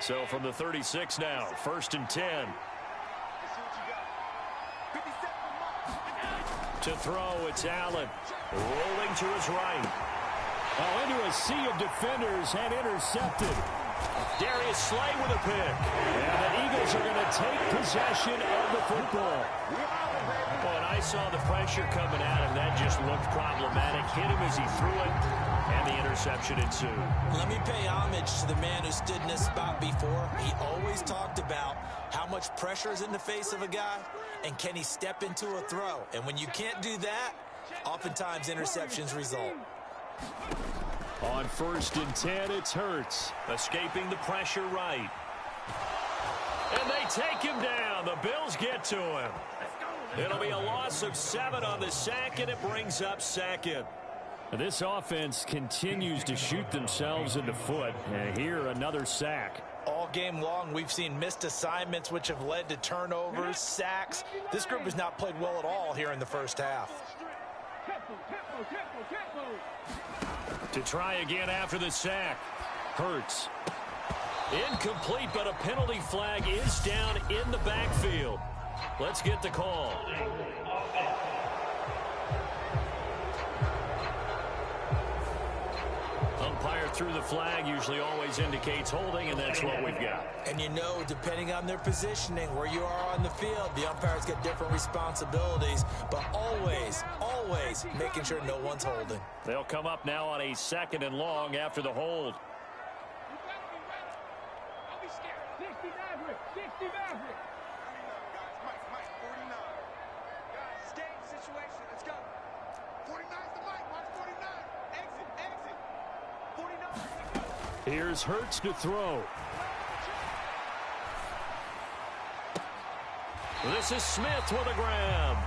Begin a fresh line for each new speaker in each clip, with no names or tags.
So from the 36 now, 1st and 10. To throw, it's Allen. Rolling to his right.
Oh, into a sea of defenders and intercepted.
Darius Slay with a pick. And the Eagles are going to take possession of the football. Well, and I saw the pressure coming at him. That just looked problematic. Hit him as he threw it, and the interception ensued.
Let me pay homage to the man who stood in this spot before. He always talked about how much pressure is in the face of a guy, and can he step into a throw. And when you can't do that, oftentimes interceptions result.
On 1st and 10, it's Hurts.
Escaping the pressure right. And they take him down. The Bills get to him. It'll be a loss of 7 on the sack, and it brings up 2nd.
This offense continues to shoot themselves in the foot. And here, another sack.
All game long, we've seen missed assignments, which have led to turnovers, sacks. This group has not played well at all here in the first half.
To try again after the sack. Hurts. Incomplete, but a penalty flag is down in the backfield. Let's get the call. Umpire threw the flag, usually always indicates holding, and that's what we've got.
And you know, depending on their positioning, where you are on the field, the umpires get different responsibilities, but always, always making sure no one's holding.
They'll come up now on a 2nd and long after the hold.
Here's Hurts to throw.
This is Smith with a grab.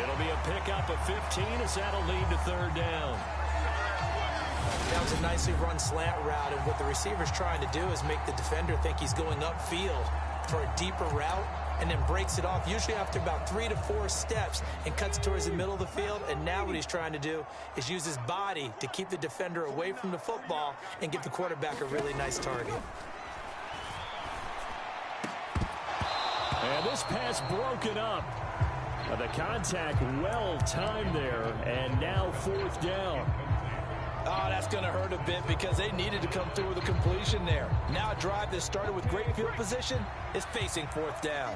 It'll be a pickup of 15 as that'll lead to 3rd down.
That was a nicely run slant route, and what the receiver's trying to do is make the defender think he's going upfield for a deeper route, and then breaks it off, usually after about 3 to 4 steps, and cuts towards the middle of the field. And now what he's trying to do is use his body to keep the defender away from the football and give the quarterback a really nice target.
And this pass broken up. The contact well timed there, and now 4th down.
Oh, that's going to hurt a bit because they needed to come through with a completion there. Now a drive that started with great field position is facing 4th down.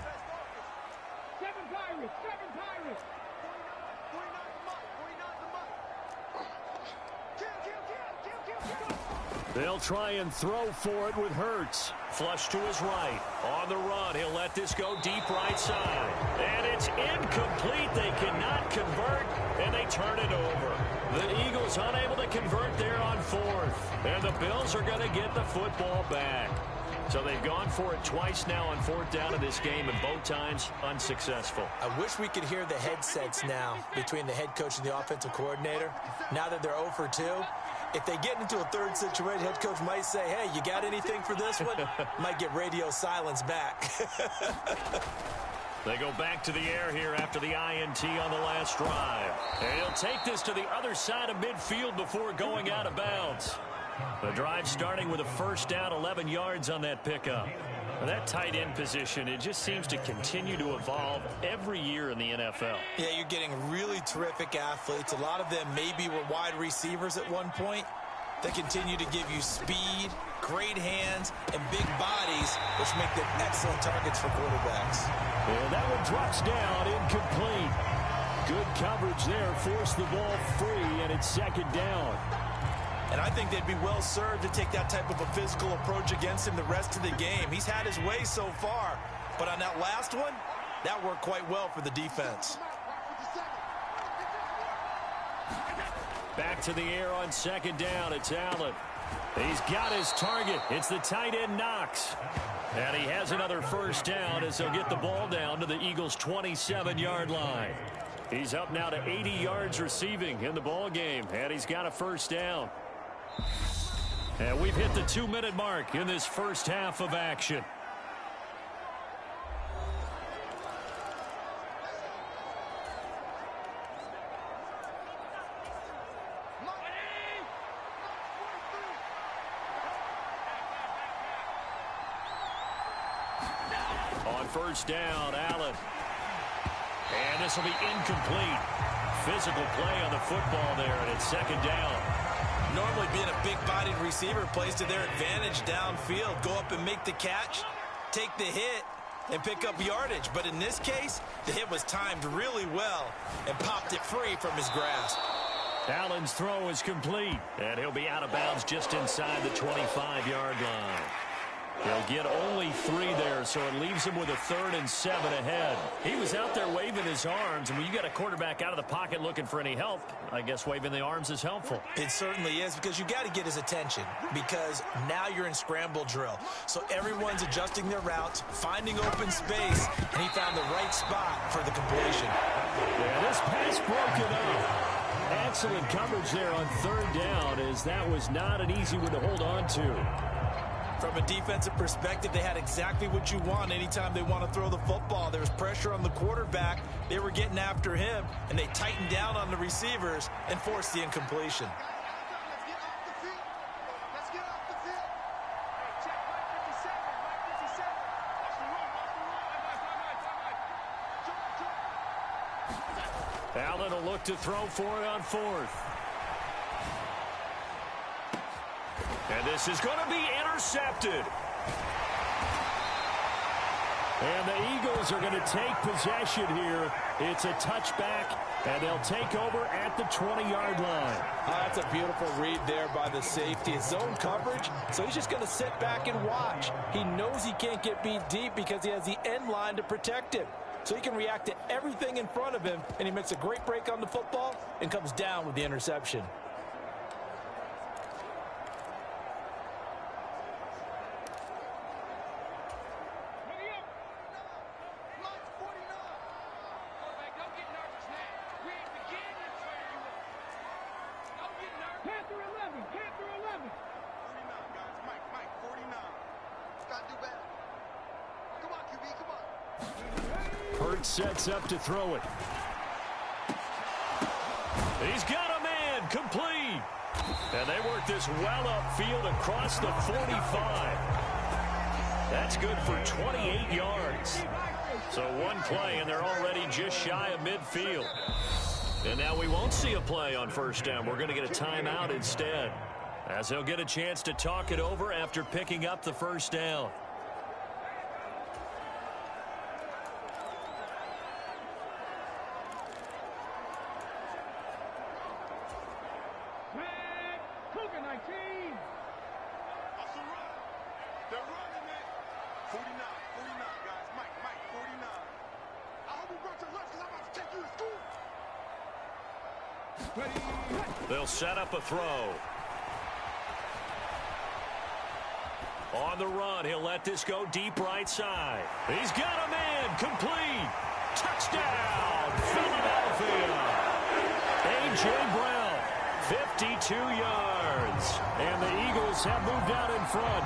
They'll try and throw for it with Hurts.
Flush to his right. On the run, he'll let this go deep right side. And it's incomplete. They cannot convert, and they turn it over. The Eagles unable to convert there on 4th. And the Bills are going to get the football back. So they've gone for it twice now on 4th down in this game, and both times unsuccessful.
I wish we could hear the headsets now between the head coach and the offensive coordinator. Now that they're 0 for 2, if they get into a 3rd situation, head coach might say, hey, you got anything for this one? Might get radio silence back.
They go back to the air here after the INT on the last drive. And he'll take this to the other side of midfield before going out of bounds. The drive starting with a 1st down, 11 yards on that pickup. Well, that tight end position, it just seems to continue to evolve every year in the NFL.
Yeah, you're getting really terrific athletes. A lot of them maybe were wide receivers at one point. They continue to give you speed, great hands, and big bodies, which make them excellent targets for quarterbacks.
And that one drops down, incomplete. Good coverage there, forced the ball free, and it's 2nd down.
And I think they'd be well served to take that type of a physical approach against him the rest of the game. He's had his way so far, but on that last one, that worked quite well for the defense.
Back to the air on 2nd down. It's Allen. He's got his target. It's the tight end Knox. And he has another 1st down as they'll get the ball down to the Eagles' 27-yard line. He's up now to 80 yards receiving in the ball game, and he's got a 1st down. And we've hit the 2-minute mark in this first half of action. first down. Allen. And this will be incomplete. Physical play on the football there, and it's second down.
Normally being a big-bodied receiver plays to their advantage downfield. Go up and make the catch, take the hit, and pick up yardage. But in this case, the hit was timed really well and popped it free from his grasp.
Allen's throw is complete, and he'll be out of bounds just inside the 25-yard line. He'll get only 3 there, so it leaves him with a 3rd and 7 ahead. He was out there waving his arms, and when you got a quarterback out of the pocket looking for any help, I guess waving the arms is helpful.
It certainly is, because you got to get his attention, because now you're in scramble drill. So everyone's adjusting their routes, finding open space, and he found the right spot for the completion.
Yeah, this pass broken up. Excellent coverage there on 3rd down, as that was not an easy one to hold on to.
From a defensive perspective, they had exactly what you want anytime they want to throw the football. There was pressure on the quarterback. They were getting after him, and they tightened down on the receivers and forced the incompletion.
Allen will look to throw for it on 4th. And this is going to be intercepted. And the Eagles are going to take possession here. It's a touchback, and they'll take over at the 20-yard line.
That's a beautiful read there by the safety. It's zone coverage, so he's just going to sit back and watch. He knows he can't get beat deep because he has the end line to protect him. So he can react to everything in front of him, and he makes a great break on the football and comes down with the interception.
Sets up to throw it. He's got a man, complete. And they work this well upfield across the 45. That's good for 28 yards. So one play, and they're already just shy of midfield. And now we won't see a play on first down. We're going to get a timeout instead, as they'll get a chance to talk it over after picking up the first down. They'll set up a throw. On the run, he'll let this go deep right side. He's got a man, complete. Touchdown, Philadelphia. A.J. Brown, 52 yards. And the Eagles have moved out in front.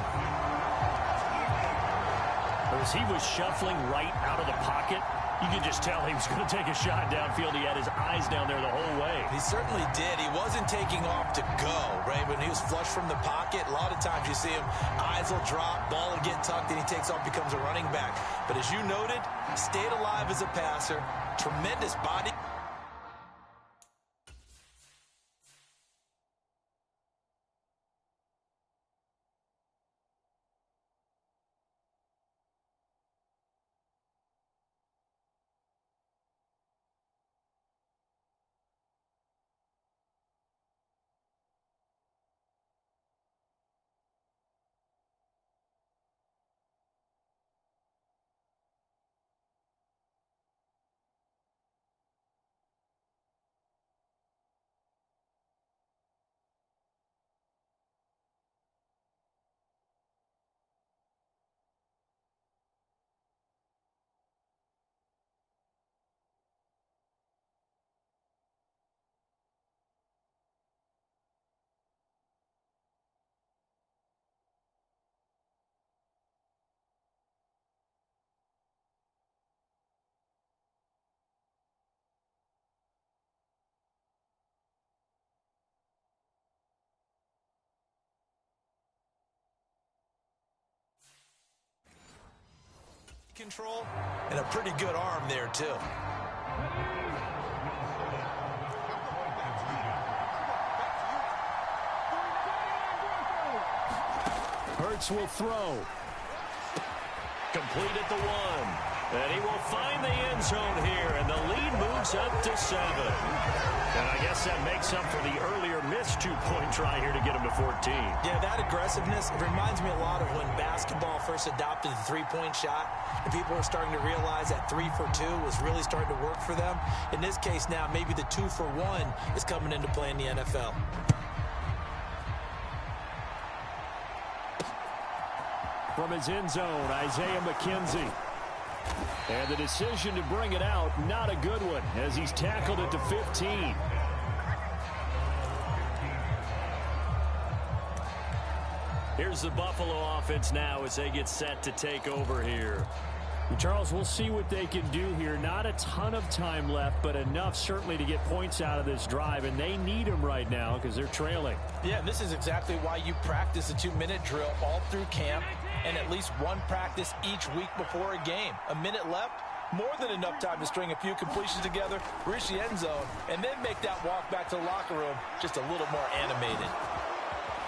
As he was shuffling right out of the pocket, you could just tell he was going to take a shot downfield. He had his eyes down there the whole way.
He certainly did. He wasn't taking off to go, right? When he was flush from the pocket, a lot of times you see him, eyes will drop, ball will get tucked, and he takes off, becomes a running back. But as you noted, stayed alive as a passer, tremendous body. control and a pretty good arm there, too.
Hurts will throw.
Complete at the 1. And he will find the end zone here, and the lead moves up to 7. And I guess that makes up for the earlier missed 2-point try here to get him to 14.
Yeah, that aggressiveness, it reminds me a lot of when basketball first adopted the three-point shot, and people are starting to realize that 3 for 2 was really starting to work for them. In this case now, maybe the 2 for 1 is coming into play in the NFL.
From his end zone, Isaiah McKenzie. And the decision to bring it out, not a good one, as he's tackled it to 15.
Here's the Buffalo offense now as they get set to take over here.
Charles, we'll see what they can do here. Not a ton of time left, but enough certainly to get points out of this drive, and they need them right now because they're trailing.
Yeah, this is exactly why you practice a 2-minute drill all through camp and at least one practice each week before a game. A minute left, more than enough time to string a few completions together, reach the end zone, and then make that walk back to the locker room just a little more animated.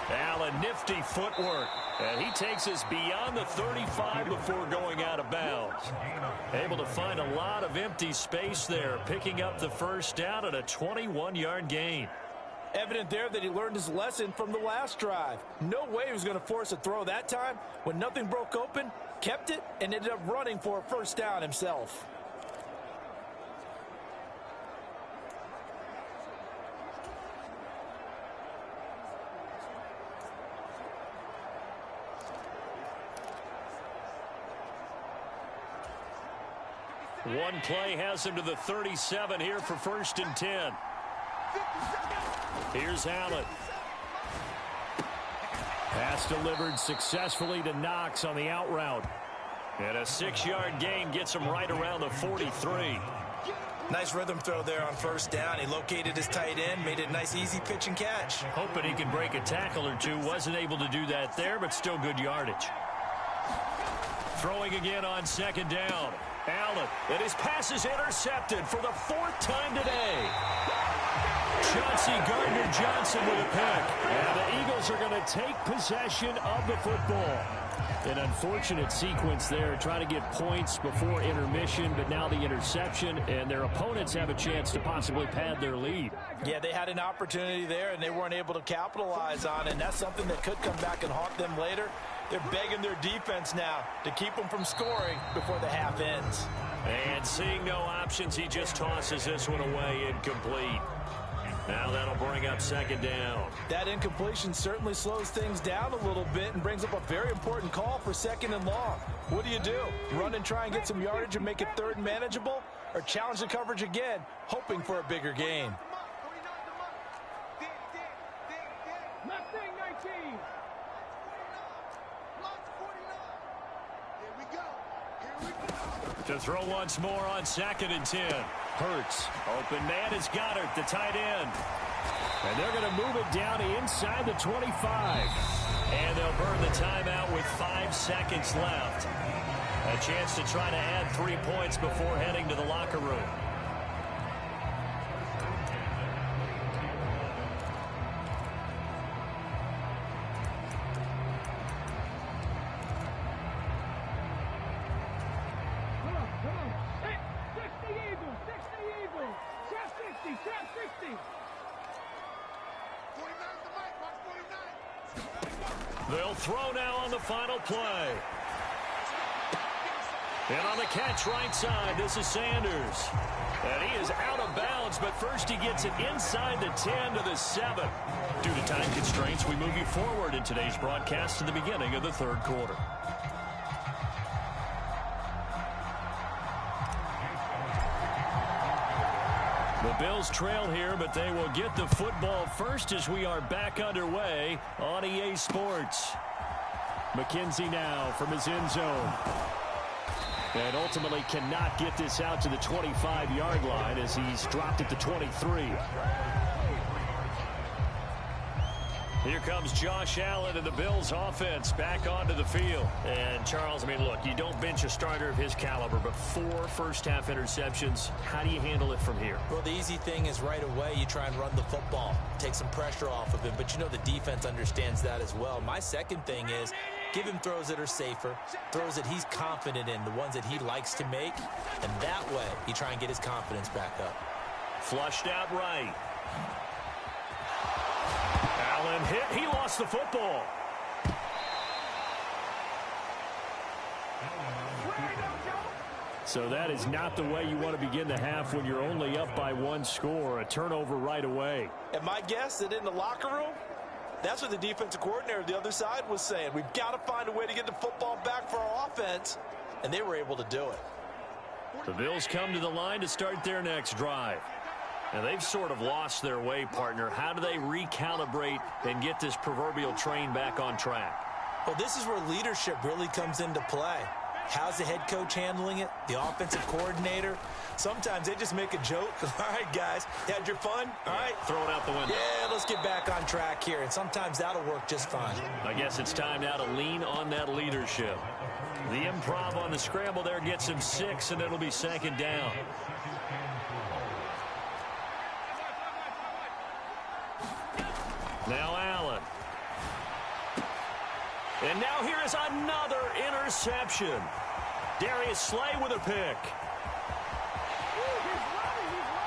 Allen, nifty footwork. And he takes us beyond the 35 before going out of bounds. Able to find a lot of empty space there, picking up the first down at a 21-yard gain.
Evident there that he learned his lesson from the last drive. No way he was going to force a throw that time. When nothing broke open, kept it, and ended up running for a first down himself.
One play has him to the 37 here for 1st and 10. Here's Allen.
Pass delivered successfully to Knox on the out route.
And a 6-yard gain gets him right around the 43.
Nice rhythm throw there on first down. He located his tight end, made it a nice easy pitch and catch.
Hoping he can break a tackle or two. Wasn't able to do that there, but still good yardage. Throwing again on 2nd down. Allen, and his pass is intercepted for the 4th time today. Chauncey Gardner-Johnson with a pick.
And the Eagles are going to take possession of the football. An unfortunate sequence there, trying to get points before intermission, but now the interception, and their opponents have a chance to possibly pad their lead.
Yeah, they had an opportunity there, and they weren't able to capitalize on it, and that's something that could come back and haunt them later. They're begging their defense now to keep them from scoring before the half ends.
And seeing no options, he just tosses this one away, incomplete. Now that'll bring up 2nd down.
That incompletion certainly slows things down a little bit and brings up a very important call for 2nd and long. What do? Run and try and get some yardage and make it 3rd and manageable? Or challenge the coverage again, hoping for a bigger gain?
To throw once more on 2nd and 10.
Hurts.
Open man is Goddard, the tight end.
And they're going to move it down inside the 25.
And they'll burn the timeout with 5 seconds left. A chance to try to add 3 points before heading to the locker room. They'll throw now on the final play. And on the catch right side, this is Sanders. And he is out of bounds, but first he gets it inside the 10 to the 7. Due to time constraints, we move you forward in today's broadcast to the beginning of the 3rd quarter. The Bills trail here, but they will get the football first as we are back underway on EA Sports. McKenzie now from his end zone. And ultimately cannot get this out to the 25-yard line as he's dropped it to 23. Here comes Josh Allen and the Bills offense back onto the field.
And, Charles, I mean, look, you don't bench a starter of his caliber, but 4 first-half interceptions. How do you handle it from here?
Well, the easy thing is right away you try and run the football, take some pressure off of him, but you know the defense understands that as well. My second thing is give him throws that are safer, throws that he's confident in, the ones that he likes to make, and that way you try and get his confidence back up.
Flushed out right. Allen hit. He lost the football.
So that is not the way you want to begin the half when you're only up by 1 score. A turnover right away.
And my guess that in the locker room, that's what the defensive coordinator of the other side was saying. We've got to find a way to get the football back for our offense. And they were able to do it.
The Bills come to the line to start their next drive. And they've sort of lost their way, partner. How do they recalibrate and get this proverbial train back on track?
Well, this is where leadership really comes into play. How's the head coach handling it? The offensive coordinator? Sometimes they just make a joke. All right, guys, you had your fun? All right.
Throw it out the window.
Yeah, let's get back on track here. And sometimes that'll work just fine.
I guess it's time now to lean on that leadership. The improv on the scramble there gets him 6, and it'll be 2nd down. Now Allen. And now here is another interception. Darius Slay with a pick.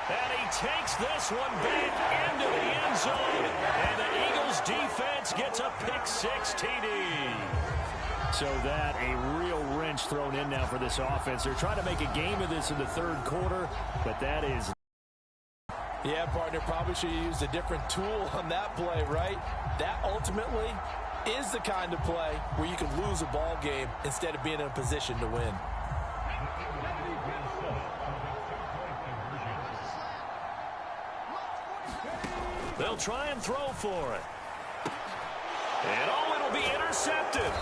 And he takes this one back into the end zone. And the Eagles defense gets a pick-6 TD.
So that a real wrench thrown in now for this offense. They're trying to make a game of this in the 3rd quarter, but that is...
Yeah, partner, probably should have used a different tool on that play, right? That ultimately is the kind of play where you can lose a ball game instead of being in a position to win.
They'll try and throw for it. And oh, it'll be intercepted.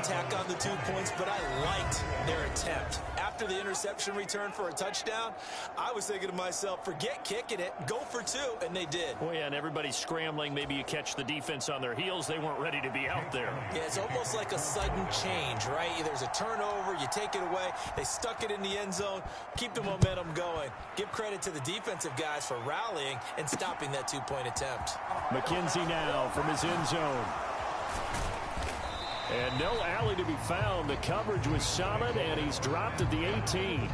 Tack on the 2 points, but I liked their attempt. After the interception return for a touchdown, I was thinking to myself, forget kicking it, go for 2, and they did.
Oh, yeah, and everybody's scrambling. Maybe you catch the defense on their heels. They weren't ready to be out there.
Yeah, it's almost like a sudden change, right? There's a turnover, you take it away, they stuck it in the end zone, keep the momentum going. Give credit to the defensive guys for rallying and stopping that 2-point attempt.
McKenzie now from his end zone. And no alley to be found. The coverage was solid, and he's dropped at the 18.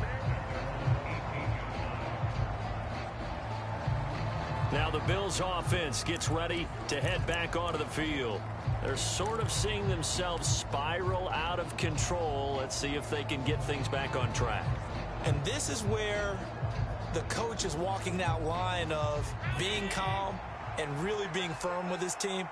Now the Bills offense gets ready to head back onto the field. They're sort of seeing themselves spiral out of control. Let's see if they can get things back on track.
And this is where the coach is walking that line of being calm and really being firm with his team.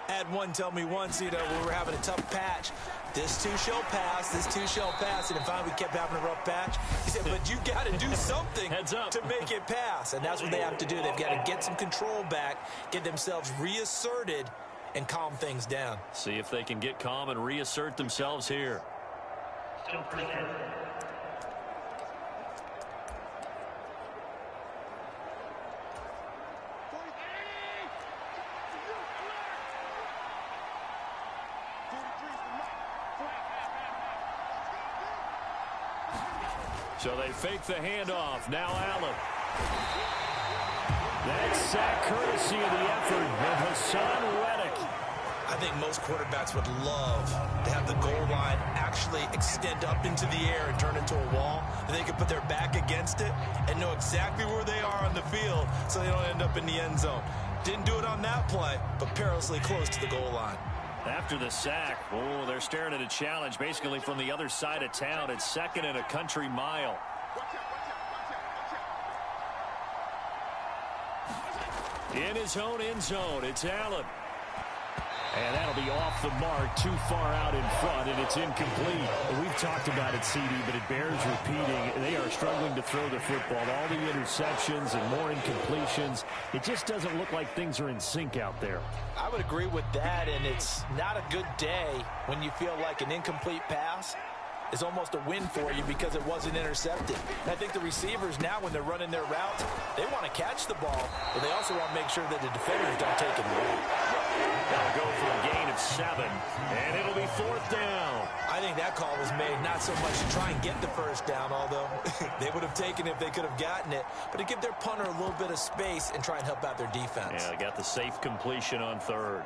I had one tell me once, we were having a tough patch. This too shall pass, this too shall pass. And if finally we kept having a rough patch, he said, but you got to do something to make it pass. And that's what they have to do. They've got to get some control back, get themselves reasserted, and calm things down.
See if they can get calm and reassert themselves here. So they fake the handoff. Now Allen.
That sack courtesy of the effort of Hassan Reddick.
I think most quarterbacks would love to have the goal line actually extend up into the air and turn into a wall, and they can put their back against it and know exactly where they are on the field so they don't end up in the end zone. Didn't do it on that play, but perilously close to the goal line.
After the sack, oh, they're staring at a challenge basically from the other side of town. It's 2nd and a country mile. In his own end zone, it's Allen.
And that'll be off the mark, too far out in front, and it's incomplete. We've talked about it, CD, but it bears repeating. They are struggling to throw the football. All the interceptions and more incompletions. It just doesn't look like things are in sync out there.
I would agree with that, and it's not a good day when you feel like an incomplete pass is almost a win for you because it wasn't intercepted. And I think the receivers now, when they're running their routes, they want to catch the ball, but they also want to make sure that the defenders don't take it away.
They'll go for a gain of 7, and it'll be 4th down.
I think that call was made not so much to try and get the first down, although they would have taken it if they could have gotten it, but to give their punter a little bit of space and try and help out their defense.
Yeah, they got the safe completion on 3rd.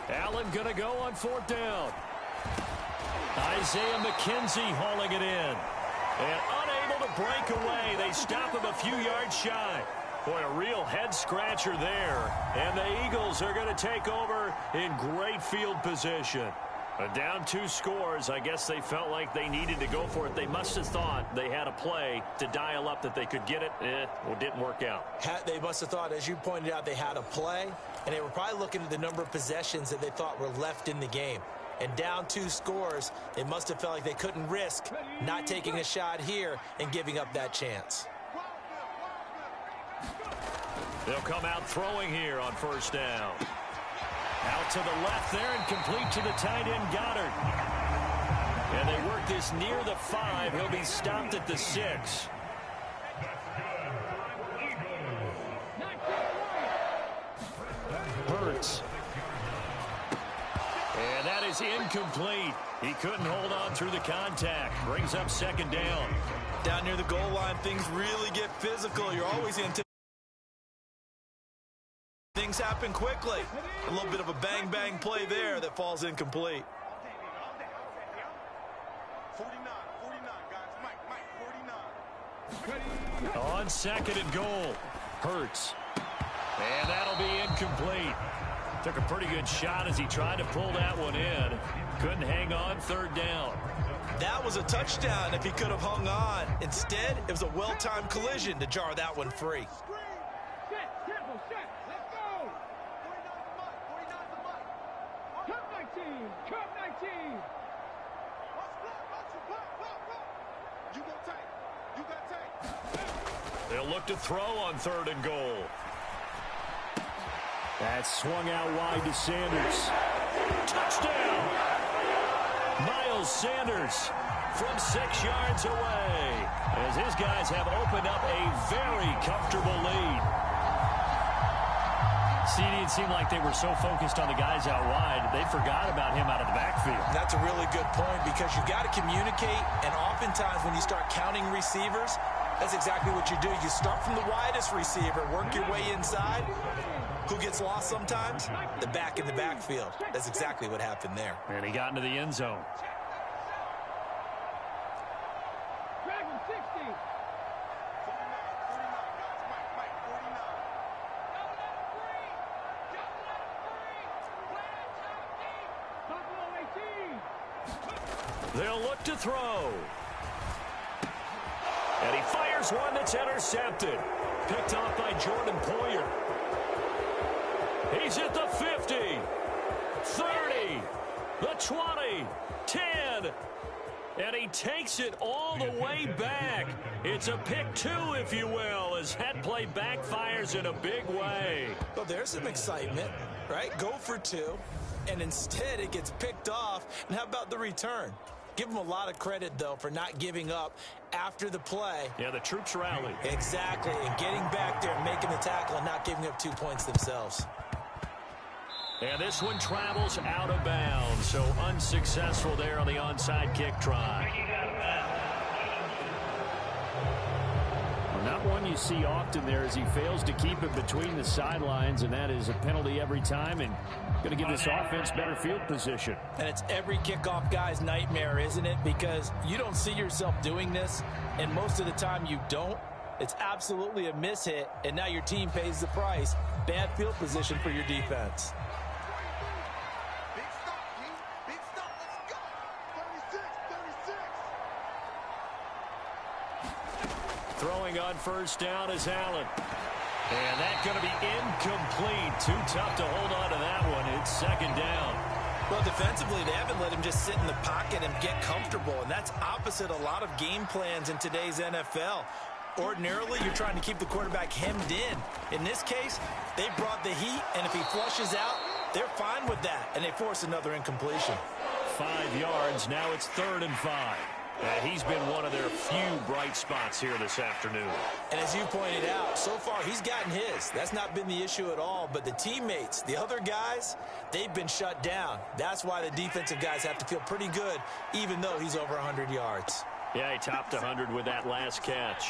Allen going to go on 4th down. Isaiah McKenzie hauling it in. And unable to break away. They stop him a few yards shy. Boy, a real head-scratcher there. And the Eagles are going to take over in great field position. Down 2 scores. I guess they felt like they needed to go for it. They must have thought they had a play to dial up that they could get it. It didn't work out.
They must have thought, as you pointed out, they had a play, and they were probably looking at the number of possessions that they thought were left in the game. And down 2 scores, they must have felt like they couldn't risk not taking a shot here and giving up that chance.
They'll come out throwing here on 1st down. Out to the left there and complete to the tight end, Goddard. And they work this near the 5. He'll be stopped at the 6.
Hurts.
And that is incomplete. He couldn't hold on through the contact. Brings up 2nd down.
Down near the goal line, things really get physical. You're always anticipating things happen quickly. A little bit of a bang-bang play there that falls incomplete.
49, guys. Mike, 49.
On 2nd and goal. Hurts. And that'll be incomplete. Took a pretty good shot as he tried to pull that one in. Couldn't hang on 3rd down.
That was a touchdown if he could have hung on. Instead, it was a well-timed collision to jar that one free.
They'll look to throw on 3rd and goal.
That's swung out wide to Sanders.
Touchdown! Miles Sanders from 6 yards away as his guys have opened up a very comfortable lead.
It seemed like they were so focused on the guys out wide, they forgot about him out of the backfield.
That's a really good point because you've got to communicate, and oftentimes when you start counting receivers, that's exactly what you do. You start from the widest receiver, work your way inside. Who gets lost sometimes? The back in the backfield. That's exactly what happened there.
And he got into the end zone.
They'll look to throw. And he fires one that's intercepted. Picked off by Jordan Poyer. He's at the 50, 30, the 20, 10. And he takes it all the way back. It's a pick 2, if you will, as that play backfires in a big way.
Well, there's some excitement, right? Go for 2, and instead it gets picked off. And how about the return? Give them a lot of credit, though, for not giving up after the play.
Yeah, the troops rallied.
Exactly, and getting back there and making the tackle and not giving up 2 points themselves.
And this one travels out of bounds, so unsuccessful there on the onside kick try.
Well, not one you see often there as he fails to keep it between the sidelines, and that is a penalty every time and going to give this offense better field position.
And it's every kickoff guy's nightmare, isn't it? Because you don't see yourself doing this, and most of the time you don't. It's absolutely a mishit, and now your team pays the price. Bad field position for your defense.
Throwing on 1st down is Allen. And that's going to be incomplete. Too tough to hold on to that one. It's second down.
Well, defensively, they haven't let him just sit in the pocket and get comfortable, and that's opposite a lot of game plans in today's NFL. Ordinarily, you're trying to keep the quarterback hemmed in. In this case, they brought the heat, and if he flushes out, they're fine with that, and they force another incompletion.
5 yards. Now it's 3rd and 5. He's been one of their few bright spots here this afternoon.
And as you pointed out, so far he's gotten his. That's not been the issue at all. But the teammates, the other guys, they've been shut down. That's why the defensive guys have to feel pretty good, even though he's over 100 yards.
Yeah, he topped 100 with that last catch.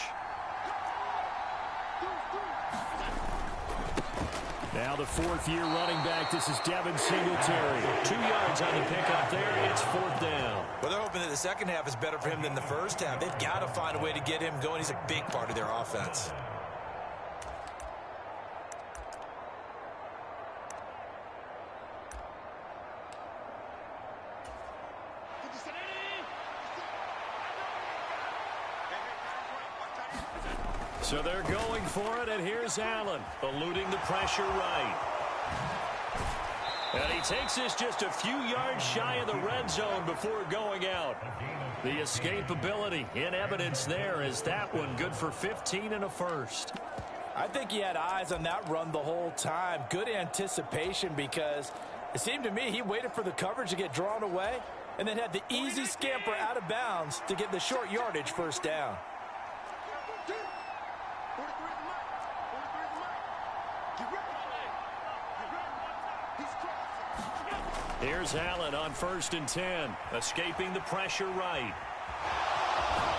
Now the 4th-year running back. This is Devin Singletary. 2 yards on the pickup there. It's 4th down.
Well, they're hoping that the second half is better for him than the first half. They've got to find a way to get him going. He's a big part of their offense.
So they're going for it, and here's Allen, eluding the pressure right. And he takes this just a few yards shy of the red zone before going out. The escapability in evidence there is that one good for 15 and a first.
I think he had eyes on that run the whole time. Good anticipation, because it seemed to me he waited for the coverage to get drawn away and then had the easy scamper out of bounds to get the short yardage first down.
Here's Allen on 1st and 10, escaping the pressure right.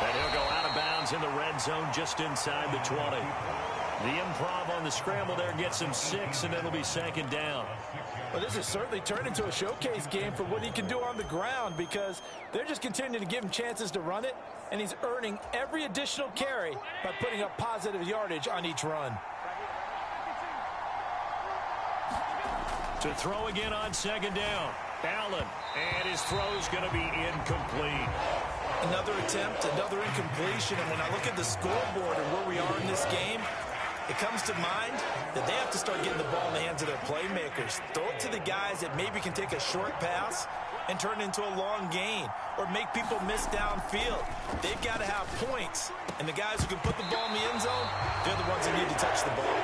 And he'll go out of bounds in the red zone just inside the 20. The improv on the scramble there gets him 6, and it'll be 2nd down.
Well, this has certainly turned into a showcase game for what he can do on the ground, because they're just continuing to give him chances to run it, and he's earning every additional carry by putting up positive yardage on each run.
To throw again on 2nd down. Allen, and his throw's going to be incomplete.
Another attempt, another incompletion, and when I look at the scoreboard and where we are in this game, it comes to mind that they have to start getting the ball in the hands of their playmakers. Throw it to the guys that maybe can take a short pass and turn it into a long gain, or make people miss downfield. They've got to have points, and the guys who can put the ball in the end zone, they're the ones that need to touch the ball.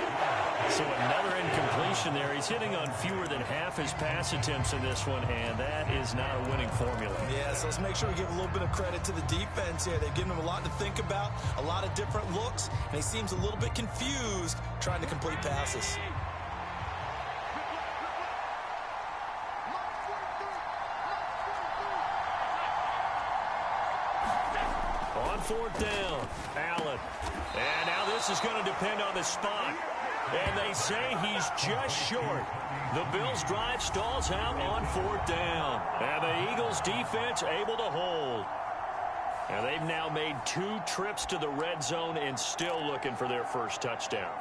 So another incompletion there. He's hitting on fewer than half his pass attempts in this one, and that is not a winning formula.
Yeah, so let's make sure we give a little bit of credit to the defense here. They've given him a lot to think about, a lot of different looks, and he seems a little bit confused trying to complete passes.
On 4th down, Allen. And now this is going to depend on the spot. And they say he's just short. The Bills' drive stalls out on 4th down. And the Eagles' defense able to hold. And they've now made 2 trips to the red zone and still looking for their first touchdown.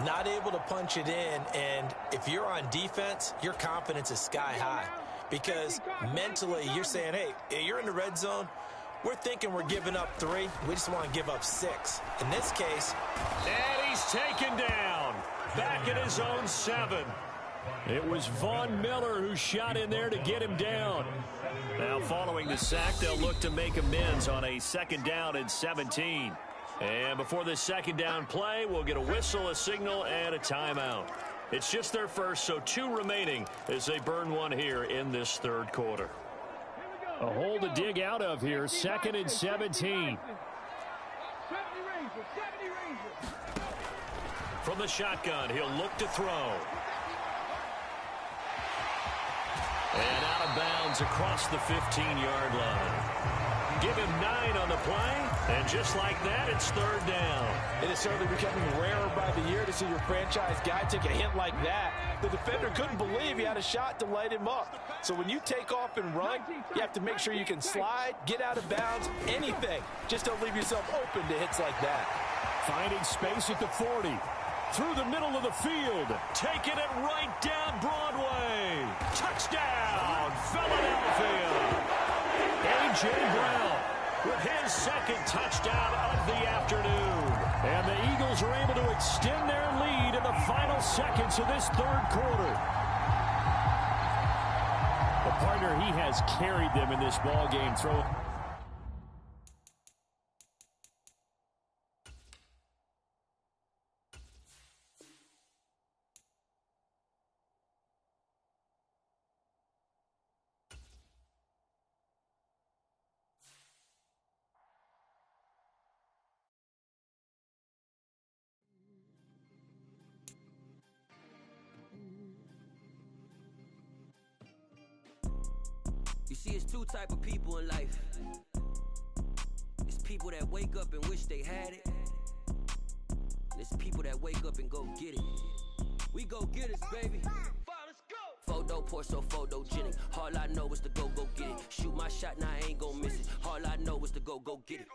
Not able to punch it in, and if you're on defense, your confidence is sky high. Because mentally, you're saying, hey, you're in the red zone. We're thinking we're giving up 3. We just want to give up 6. In this case,
and he's taken down. Back at his own 7. It was Von Miller who shot in there to get him down. Now following the sack, they'll look to make amends on a 2nd down and 17. And before this 2nd down play, we'll get a whistle, a signal, and a timeout. It's just their first, so 2 remaining as they burn one here in this 3rd quarter.
A hole to dig out of here. 2nd and 17.
From the shotgun, he'll look to throw. And out of bounds across the 15-yard line. Give him 9 on the play, and just like that, it's 3rd down.
It is certainly becoming rarer by the year to see your franchise guy take a hit like that. The defender couldn't believe he had a shot to light him up. So when you take off and run, you have to make sure you can slide, get out of bounds, anything. Just don't leave yourself open to hits like that.
Finding space at the 40. Through the middle of the field.
Taking it right down Broadway. Touchdown, Philadelphia. A.J. Brown
with his second touchdown of the afternoon. And the Eagles are able to extend their lead in the final seconds of this third quarter. The partner, he has carried them in this ball game.
You see, it's two type of people in life. It's people that wake up and wish they had it. And it's people that wake up and go get it. We go get it, baby. Let's go. Photo poor, so photogenic. All I know is to go get it. Shoot my shot, now I ain't gon' miss it. All I know is to go get it.